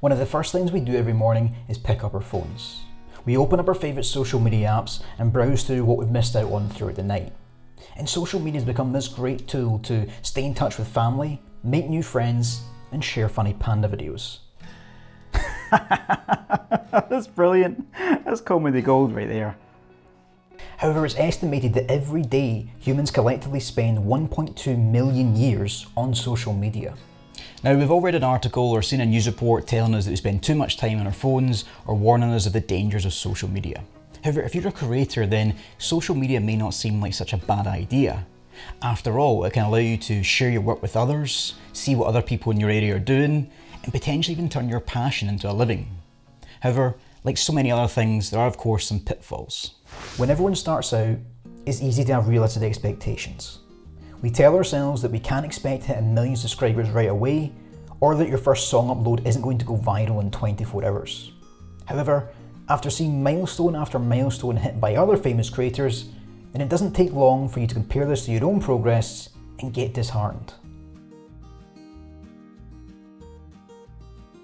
One of the first things we do every morning is pick up our phones. We open up our favourite social media apps and browse through what we've missed out on throughout the night. And social media has become this great tool to stay in touch with family, make new friends, and share funny panda videos. That's brilliant. That's comedy gold right there. However, it's estimated that every day humans collectively spend 1.2 million years on social media. Now, we've all read an article or seen a news report telling us that we spend too much time on our phones or warning us of the dangers of social media. However, if you're a creator, then social media may not seem like such a bad idea. After all, it can allow you to share your work with others, see what other people in your area are doing, and potentially even turn your passion into a living. However, like so many other things, there are of course some pitfalls. When everyone starts out, it's easy to have realistic expectations. We tell ourselves that we can't expect to hit a million subscribers right away, or that your first song upload isn't going to go viral in 24 hours. However, after seeing milestone after milestone hit by other famous creators, then it doesn't take long for you to compare this to your own progress and get disheartened.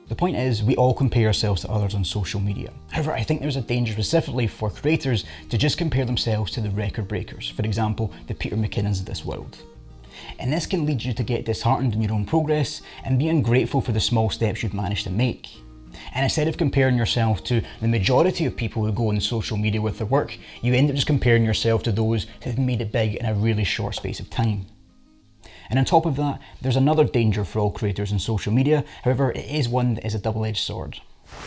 The point is, we all compare ourselves to others on social media. However, I think there's a danger specifically for creators to just compare themselves to the record breakers, for example, the Peter McKinnons of this world. And this can lead you to get disheartened in your own progress and be ungrateful for the small steps you've managed to make. And instead of comparing yourself to the majority of people who go on social media with their work, you end up just comparing yourself to those who've made it big in a really short space of time. And on top of that, there's another danger for all creators in social media. However, it is one that is a double-edged sword.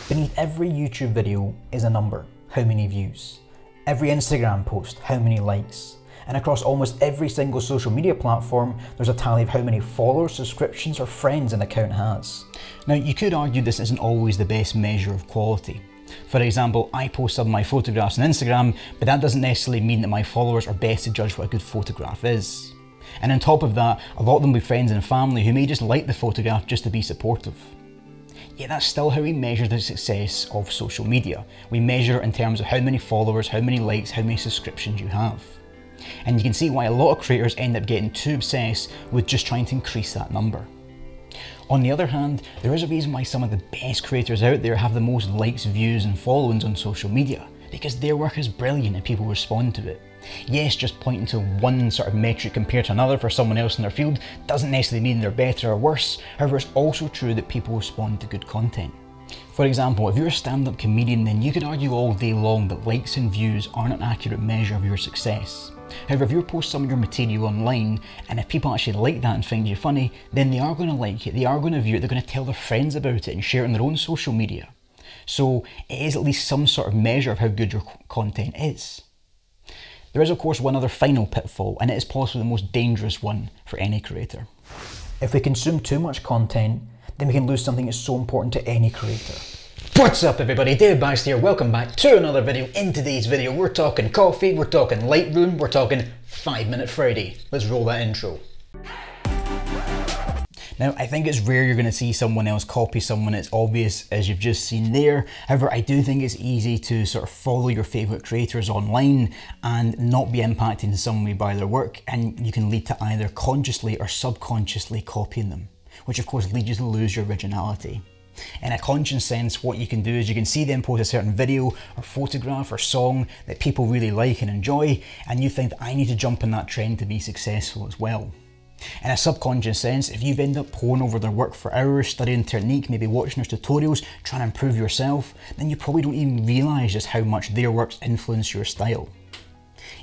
Beneath every YouTube video is a number, how many views. Every Instagram post, how many likes. And across almost every single social media platform, there's a tally of how many followers, subscriptions, or friends an account has. Now, you could argue this isn't always the best measure of quality. For example, I post some of my photographs on Instagram, but that doesn't necessarily mean that my followers are best to judge what a good photograph is. And on top of that, a lot of them will be friends and family who may just like the photograph just to be supportive. Yet that's still how we measure the success of social media. We measure in terms of how many followers, how many likes, how many subscriptions you have. And you can see why a lot of creators end up getting too obsessed with just trying to increase that number. On the other hand, there is a reason why some of the best creators out there have the most likes, views and followings on social media, because their work is brilliant and people respond to it. Yes, just pointing to one sort of metric compared to another for someone else in their field doesn't necessarily mean they're better or worse. However, it's also true that people respond to good content. For example, if you're a stand-up comedian, then you could argue all day long that likes and views aren't an accurate measure of your success. However, if you post some of your material online, and if people actually like that and find you funny, then they are going to like it, they are going to view it, they're going to tell their friends about it and share it on their own social media. So it is at least some sort of measure of how good your content is. There is of course one other final pitfall, and it is possibly the most dangerous one for any creator. If we consume too much content, then we can lose something that's so important to any creator. What's up everybody, David Baxter here, welcome back to another video. In today's video we're talking coffee, we're talking Lightroom, we're talking 5 Minute Friday. Let's roll that intro. Now, I think it's rare you're going to see someone else copy someone as obvious as you've just seen there. However, I do think it's easy to sort of follow your favourite creators online and not be impacted in some way by their work, and you can lead to either consciously or subconsciously copying them, which of course leads you to lose your originality. In a conscious sense, what you can do is you can see them post a certain video or photograph or song that people really like and enjoy, and you think that I need to jump on that trend to be successful as well. In a subconscious sense, if you've ended up poring over their work for hours, studying technique, maybe watching their tutorials, trying to improve yourself, then you probably don't even realise just how much their works influence your style.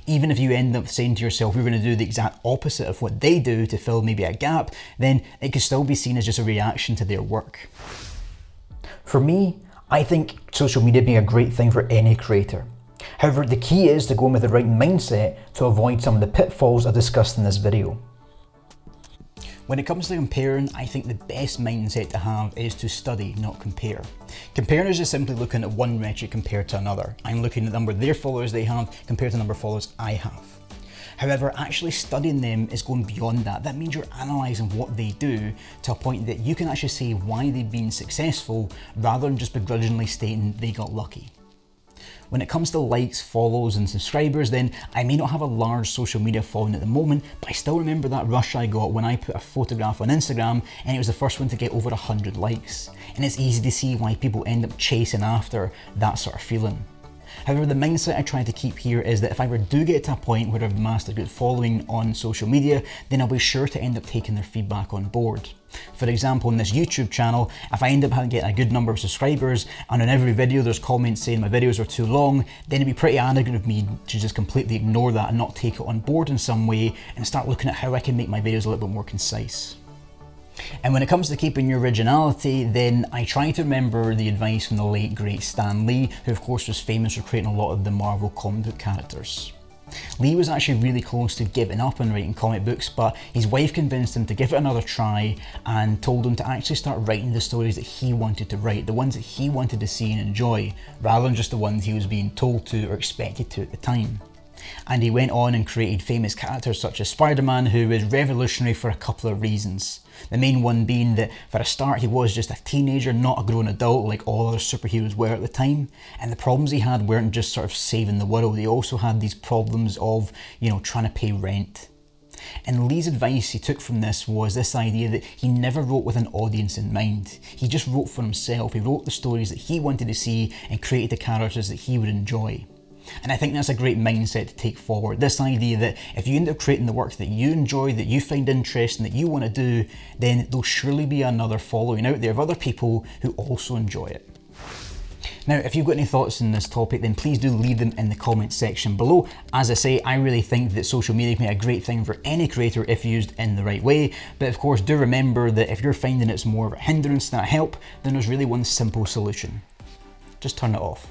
Even if you end up saying to yourself you're going to do the exact opposite of what they do to fill maybe a gap, then it could still be seen as just a reaction to their work. For me, I think social media being a great thing for any creator. However, the key is to go in with the right mindset to avoid some of the pitfalls I discussed in this video. When it comes to comparing, I think the best mindset to have is to study, not compare. Comparing is just simply looking at one metric compared to another. I'm looking at the number of their followers they have compared to the number of followers I have. However, actually studying them is going beyond that. That means you're analysing what they do to a point that you can actually see why they've been successful rather than just begrudgingly stating they got lucky. When it comes to likes, follows and subscribers, then I may not have a large social media following at the moment, but I still remember that rush I got when I put a photograph on Instagram and it was the first one to get over 100 likes. And it's easy to see why people end up chasing after that sort of feeling. However, the mindset I try to keep here is that if I ever do get to a point where I've amassed a good following on social media, then I'll be sure to end up taking their feedback on board. For example, in this YouTube channel, if I end up getting a good number of subscribers and on every video there's comments saying my videos are too long, then it'd be pretty arrogant of me to just completely ignore that and not take it on board in some way and start looking at how I can make my videos a little bit more concise. And when it comes to keeping your originality, then I try to remember the advice from the late great Stan Lee, who of course was famous for creating a lot of the Marvel comic book characters. Lee was actually really close to giving up on writing comic books, but his wife convinced him to give it another try and told him to actually start writing the stories that he wanted to write, the ones that he wanted to see and enjoy, rather than just the ones he was being told to or expected to at the time. And he went on and created famous characters such as Spider-Man, who is revolutionary for a couple of reasons. The main one being that for a start he was just a teenager, not a grown adult like all other superheroes were at the time. And the problems he had weren't just sort of saving the world, he also had these problems of, trying to pay rent. And Lee's advice he took from this was this idea that he never wrote with an audience in mind. He just wrote for himself. He wrote the stories that he wanted to see and created the characters that he would enjoy. And I think that's a great mindset to take forward. This idea that if you end up creating the work that you enjoy, that you find interesting, that you want to do, then there'll surely be another following out there of other people who also enjoy it. Now, if you've got any thoughts on this topic, then please do leave them in the comments section below. As I say, I really think that social media can be a great thing for any creator if used in the right way. But of course, do remember that if you're finding it's more of a hindrance than a help, then there's really one simple solution. Just turn it off.